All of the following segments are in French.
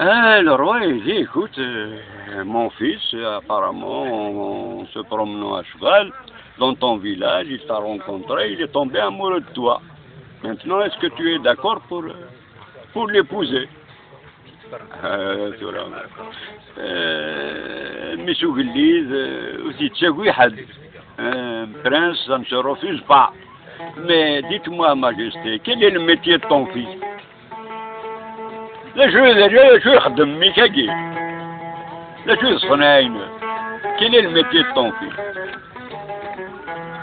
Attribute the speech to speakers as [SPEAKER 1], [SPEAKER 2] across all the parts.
[SPEAKER 1] Le roi, il dit, écoute, mon fils, apparemment, en se promenant à cheval, dans ton village, il t'a rencontré, il est tombé amoureux de toi. Maintenant, est-ce que tu es d'accord pour l'épouser? Monsieur Guilise, aussi Tchègoui Had, prince, ça ne se refuse pas. Mais dites-moi, Majesté, quel est le métier de ton fils? لا شو يخدم ميكاكي لا شو يصنعين quel est le métier de ton fils?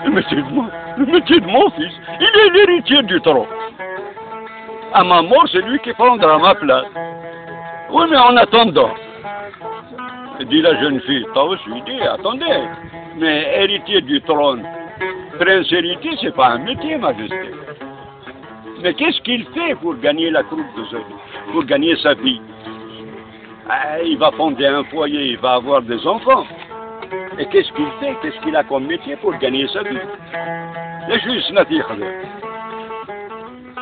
[SPEAKER 1] Le métier de mon fils, il est l'héritier du trône. À ma mort, c'est lui qui prendra ma place. Oui, mais en attendant, dit la jeune fille, toi aussi, dit, attendez, mais héritier du trône, prince héritier, c'est pas un métier, Majesté. Mais qu'est-ce qu'il fait pour gagner la croûte de sa vie, pour gagner sa vie? Il va fonder un foyer, il va avoir des enfants. Et qu'est-ce qu'il fait? Qu'est-ce qu'il a comme métier pour gagner sa vie?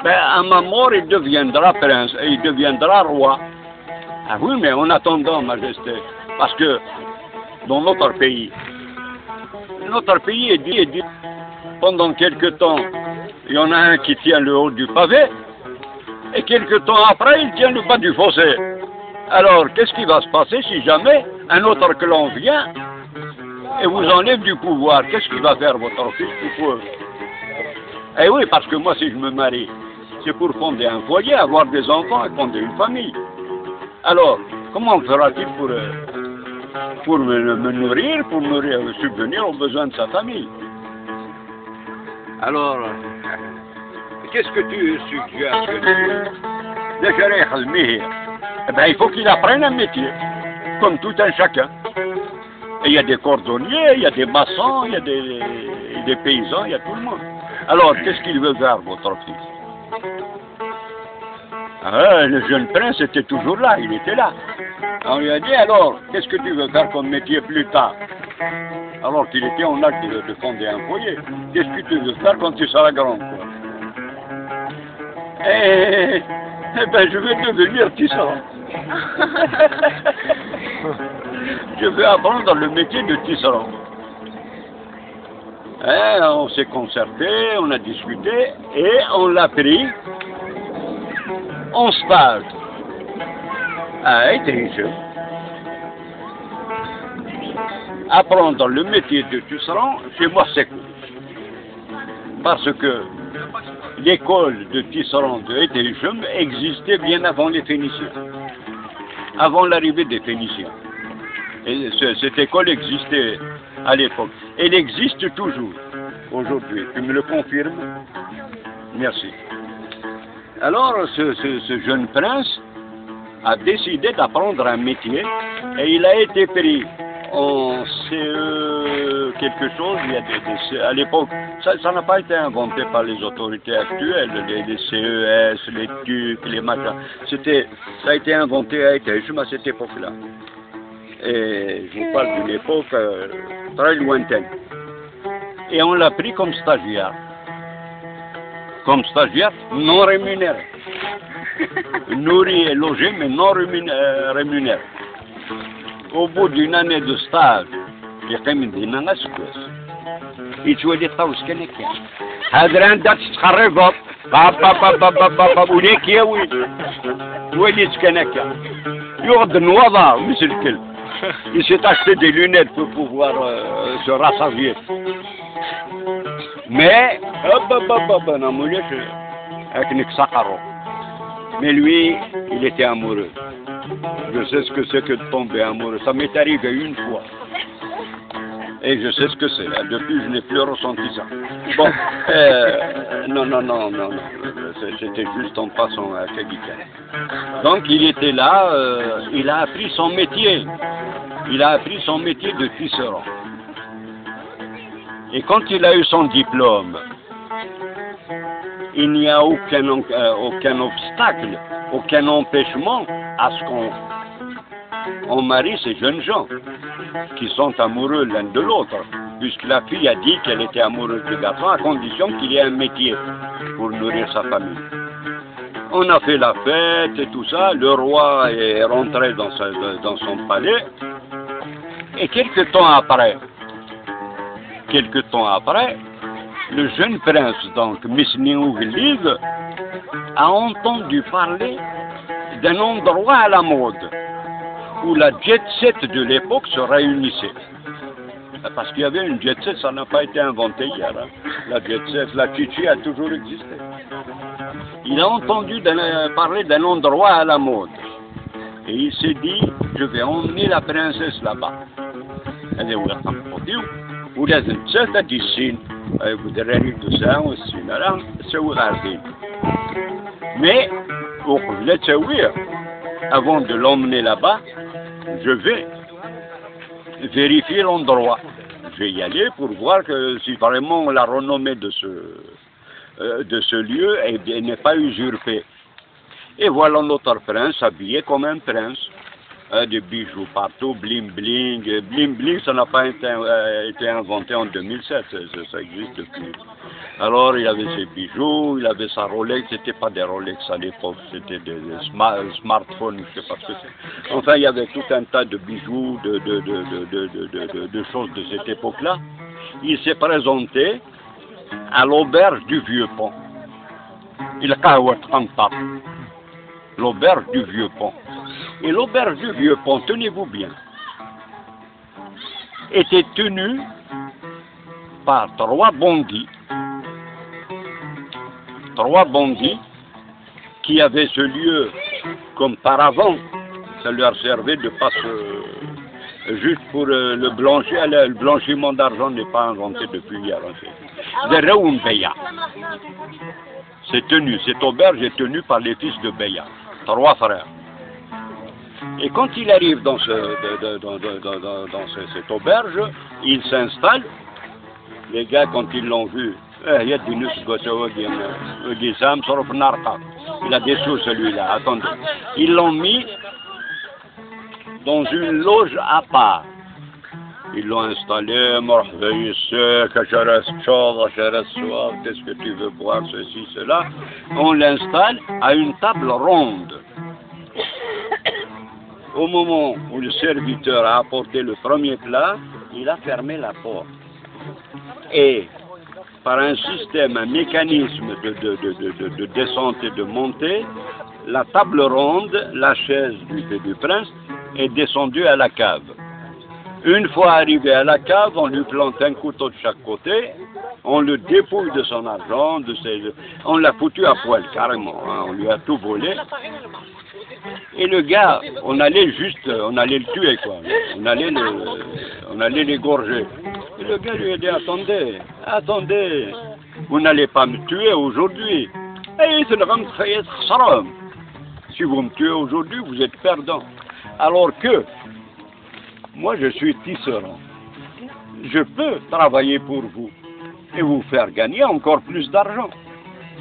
[SPEAKER 1] À ma mort, il deviendra prince et il deviendra roi. Ah oui, mais en attendant, Majesté, parce que dans notre pays est dit, pendant quelque temps, il y en a un qui tient le haut du pavé, et quelque temps après, il tient le bas du fossé. Alors, qu'est-ce qui va se passer si jamais un autre clan vient et vous enlève du pouvoir? Qu'est-ce qu'il va faire votre fils tout pauvre? Eh oui, parce que moi, si je me marie, c'est pour fonder un foyer, avoir des enfants et fonder une famille. Alors, comment fera-t-il pour me nourrir, pour subvenir aux besoins de sa famille? Alors, qu'est-ce que tu suggères? Il faut qu'il apprenne un métier, comme tout un chacun. Et il y a des cordonniers, il y a des maçons, il y a des paysans, il y a tout le monde. Alors, qu'est-ce qu'il veut faire, votre fils? Le jeune prince était toujours là, il était là. On lui a dit, alors, qu'est-ce que tu veux faire comme métier plus tard? Alors qu'il était en âge de fonder un foyer. Qu'est-ce que tu veux faire quand tu seras grand? Eh ben, je vais devenir tisserand. Je vais apprendre le métier de tisserand. On s'est concerté, on a discuté et on l'a pris en stage à Étaïge. Apprendre le métier de tisserand, chez moi c'est cool. Parce que l'école de tisserand de Étaïjum existait bien avant les Phéniciens, avant l'arrivée des Phéniciens. Et cette école existait à l'époque. Elle existe toujours aujourd'hui. Tu me le confirmes? Merci. Alors, ce jeune prince a décidé d'apprendre un métier et il a été pris en CE quelque chose. À l'époque, ça n'a pas été inventé par les autorités actuelles, les CES, les TUC, les machins. Ça a été inventé à Étaïjum à cette époque-là. Et je vous parle d'une époque très lointaine. Et on l'a pris comme stagiaire. Comme stagiaire non rémunéré. Nourri et logé, mais non rémunéré. Au bout d'une année de stage, يتولي طاوس كان كيا هذا عندها تتخرج وليك يا ويلي وليت كان كيا يغض الوضع مثل الكلب. Il s'est acheté des lunettes pour pouvoir se rassasier. Mais, mais lui, il était amoureux. Je sais ce que c'est que de tomber amoureux. Ça m'est arrivé une fois. Et je sais ce que c'est. Depuis, je n'ai plus ressenti ça. Bon, non. C'était juste en passant à Kagikan. Donc, il était là, il a appris son métier. Il a appris son métier de tisserand. Et quand il a eu son diplôme, il n'y a aucun obstacle, aucun empêchement à ce qu'on marie ces jeunes gens qui sont amoureux l'un de l'autre, puisque la fille a dit qu'elle était amoureuse du garçon à condition qu'il ait un métier pour nourrir sa famille. On a fait la fête et tout ça. Le roi est rentré dans son palais. Et quelque temps après, le jeune prince, donc Misniou Ghliv, a entendu parler d'un endroit à la mode où la jet set de l'époque se réunissait. Parce qu'il y avait une jet set, ça n'a pas été inventé hier. Hein. La jet set, la chichi a toujours existé. Il a entendu parler d'un endroit à la mode. Et il s'est dit, je vais emmener la princesse là-bas. Elle est où la femme pour dire, ou la zintzette a dit sin, vous direz de ça, ou sin, alors, c'est où la zine. Mais, avant de l'emmener là-bas, je vais vérifier l'endroit. Je vais y aller pour voir que si vraiment la renommée de ce lieu n'est pas usurpée. Et voilà notre prince habillé comme un prince. Des bijoux partout, bling bling. Bling bling, ça n'a pas été inventé en 2007, ça existe depuis. Alors il avait ses bijoux, il avait sa Rolex, c'était pas des Rolex à l'époque, c'était des smartphones, je sais pas ce que c'est. Enfin, il y avait tout un tas de bijoux, de choses de cette époque-là. Il s'est présenté à l'auberge du Vieux-Pont. L'auberge du Vieux-Pont. Et l'auberge du Vieux-Pont, tenez-vous bien, était tenue par trois bandits qui avaient ce lieu comme paravent. Ça leur servait de passe juste pour le blanchiment d'argent n'est pas inventé depuis hier. De Raoum Beya. Cette auberge est tenue par les fils de Beya, trois frères. Et quand il arrive dans cette auberge, il s'installe. Les gars, quand ils l'ont vu, il a des sous celui-là, attendez. Ils l'ont mis dans une loge à part. Ils l'ont installé, qu'est-ce que tu veux boire, ceci, cela. On l'installe à une table ronde. Au moment où le serviteur a apporté le premier plat, il a fermé la porte. Et par un système, un mécanisme de descente et de montée, la table ronde, la chaise du prince, est descendue à la cave. Une fois arrivé à la cave, on lui plante un couteau de chaque côté, on le dépouille de son argent, on l'a foutu à poil carrément, hein, on lui a tout volé. Et le gars, on allait le tuer quoi, on allait l'égorger. Et le gars lui a dit, attendez, vous n'allez pas me tuer aujourd'hui. Si vous me tuez aujourd'hui, vous êtes perdant. Alors que, moi je suis tisserand. Je peux travailler pour vous et vous faire gagner encore plus d'argent.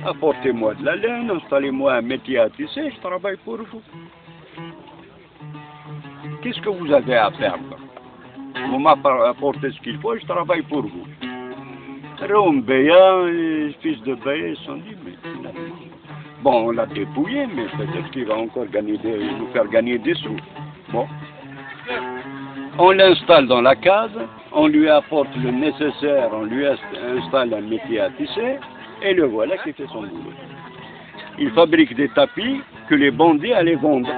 [SPEAKER 1] Apportez-moi de la laine, installez-moi un métier à tisser, je travaille pour vous. Qu'est-ce que vous avez à perdre? Vous m'apportez ce qu'il faut et je travaille pour vous. Raoum Beya, les fils de Beya, ils se sont dit, mais finalement, bon, on l'a dépouillé, mais peut-être qu'il va encore nous faire gagner des sous. Bon. On l'installe dans la cave, on lui apporte le nécessaire, on lui installe un métier à tisser, et le voilà qui fait son boulot. Il fabrique des tapis que les bandits allaient vendre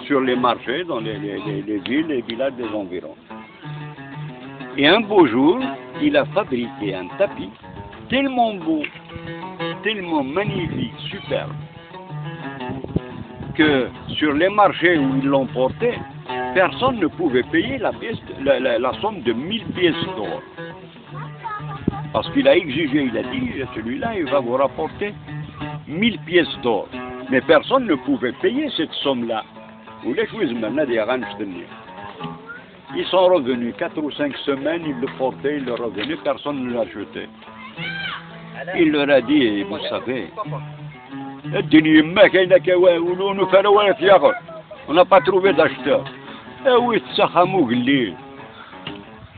[SPEAKER 1] sur les marchés, dans les villes, les villages des environs. Et un beau jour, il a fabriqué un tapis tellement beau, tellement magnifique, superbe, que sur les marchés où ils l'ont porté, personne ne pouvait payer la somme de 1000 pièces d'or. Parce qu'il a exigé, il a dit, celui-là, il va vous rapporter 1000 pièces d'or. Mais personne ne pouvait payer cette somme-là. Ils sont revenus 4 ou 5 semaines, ils le portaient, ils le revenaient, personne ne l'achetait. Il leur a dit, vous savez, on n'a pas trouvé d'acheteur.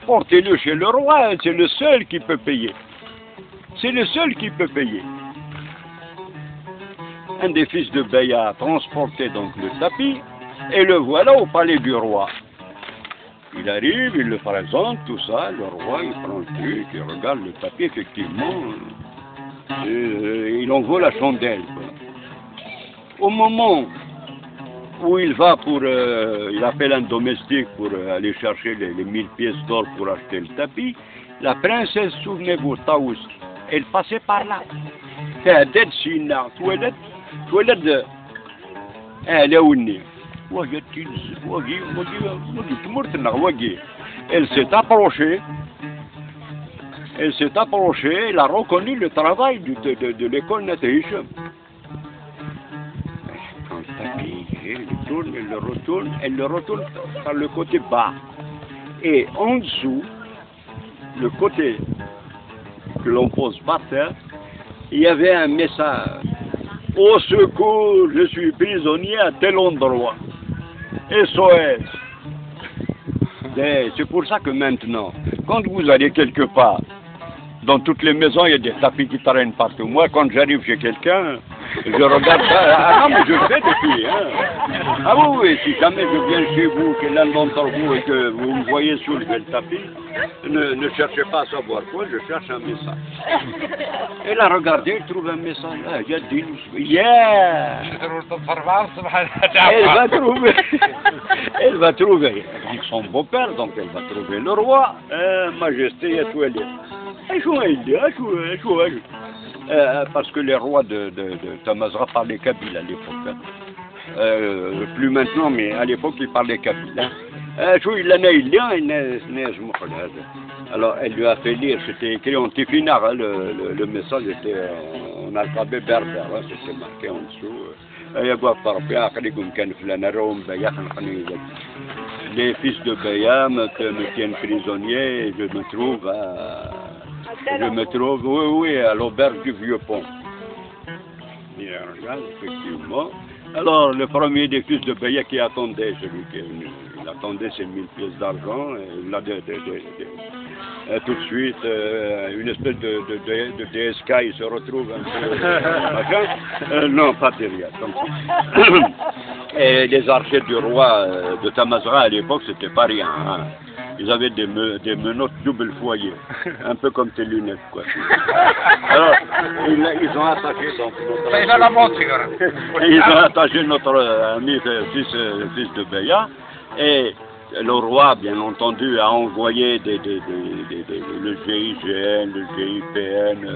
[SPEAKER 1] Portez-le chez le roi, c'est le seul qui peut payer. C'est le seul qui peut payer. un des fils de Beya a transporté donc le tapis, et le voilà au palais du roi. Il arrive, il le présente, tout ça, le roi, il prend le truc, il regarde le tapis, effectivement, il envoie la chandelle, quoi. Au moment où il va il appelle un domestique pour aller chercher les 1000 pièces d'or pour acheter le tapis, la princesse, souvenez-vous, Taous, elle passait par là. Elle s'est approchée, elle a reconnu le travail de l'école Nathalie. Elle le retourne par le côté bas. Et en dessous, le côté que l'on pose par terre, il y avait un message. Au secours, je suis prisonnier à tel endroit. SOS. C'est pour ça que maintenant, quand vous allez quelque part, dans toutes les maisons, il y a des tapis qui traînent partout. Moi, quand j'arrive chez quelqu'un, je regarde ça. Ah non, mais je le fais depuis. Hein. Ah oui, si jamais je viens chez vous, que l'un d'entre vous et que vous me voyez soulever le tapis, ne cherchez pas à savoir quoi, je cherche un message. Elle a regardé, elle trouve un message. Ah, il y a dit, yeah! Elle va trouver avec son beau-père, donc elle va trouver le roi, majesté et tout. Parce que les rois de Tamazra parlaient kabyle à l'époque. Hein. Plus maintenant, mais à l'époque, ils parlaient kabyle. Hein. Alors, elle lui a fait lire, c'était écrit en tifinar, hein, le message était en alphabet berbère, hein, c'était marqué en dessous. Les fils de Beya me tiennent prisonnier et je me trouve, oui, à l'auberge du Vieux-Pont. Il regarde, effectivement. Alors, le premier des fils de Beya qui attendait, celui qui est venu, il attendait ses 1000 pièces d'argent, et il a tout de suite, une espèce de DSK, il se retrouve un peu, machin. Non, pas derrière, comme ça. Et les archers du roi de Tamazra, à l'époque, c'était pas rien. Hein. Ils avaient des menottes double foyer, un peu comme tes lunettes, quoi. Alors, ils ont attaché donc ils ont attaché notre ami fils de Beya, et le roi, bien entendu, a envoyé le GIGN, le GIPN,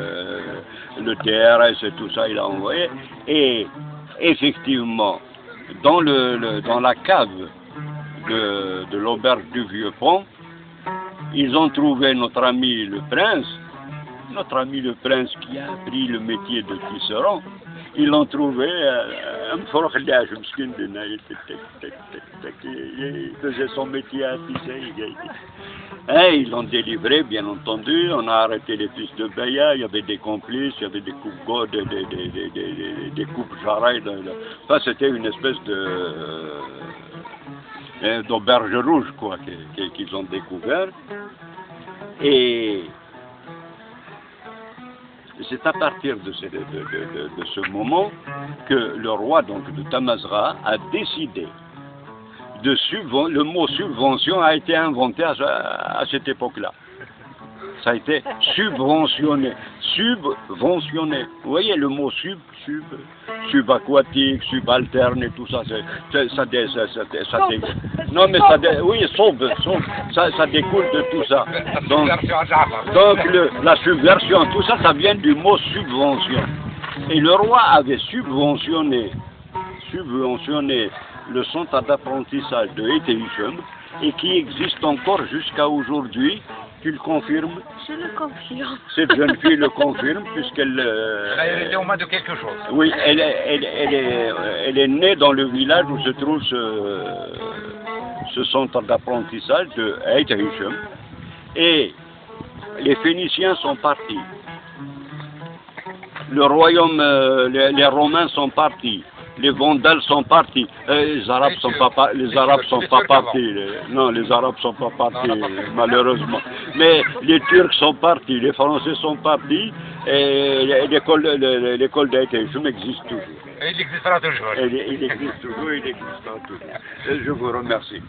[SPEAKER 1] le DRS et tout ça, il a envoyé, et effectivement, dans la cave de l'auberge du Vieux-Pont, ils ont trouvé notre ami le prince qui a appris le métier de tisserand. Ils l'ont trouvé, il faisait son métier à tisser. Et ils l'ont délivré, bien entendu. On a arrêté les fils de Beya, il y avait des complices, il y avait des coupes des coupes-jarreilles. Enfin, c'était une espèce d'auberge rouge, quoi, qu'ils ont découvert. Et c'est à partir de ce moment que le roi donc, de Tamazra a décidé le mot subvention a été inventé à cette époque-là. Ça a été subventionné. Subventionné. Vous voyez le mot subaquatique, subalterne et tout ça. Non mais ça découle de tout ça. Donc la subversion, tout ça, ça vient du mot subvention. Et le roi avait subventionné le centre d'apprentissage de Eteishum et qui existe encore jusqu'à aujourd'hui. Tu le confirmes?
[SPEAKER 2] Je le confirme.
[SPEAKER 1] Cette jeune fille le confirme puisqu'elle...
[SPEAKER 3] elle est au moins de quelque chose.
[SPEAKER 1] Oui, elle est née dans le village où se trouve ce centre d'apprentissage de Eteishum. Et les Phéniciens sont partis. Le royaume, les Romains sont partis. Les Vandales sont partis. Les Arabes sont pas, les Arabes sont pas partis. Non, les Arabes sont pas partis, malheureusement. Mais les Turcs sont partis, les Français sont partis, et l'école d'Aït-el-Choum existe toujours.
[SPEAKER 3] Et il existera toujours.
[SPEAKER 1] Il existe toujours, il existera toujours. Et je vous remercie.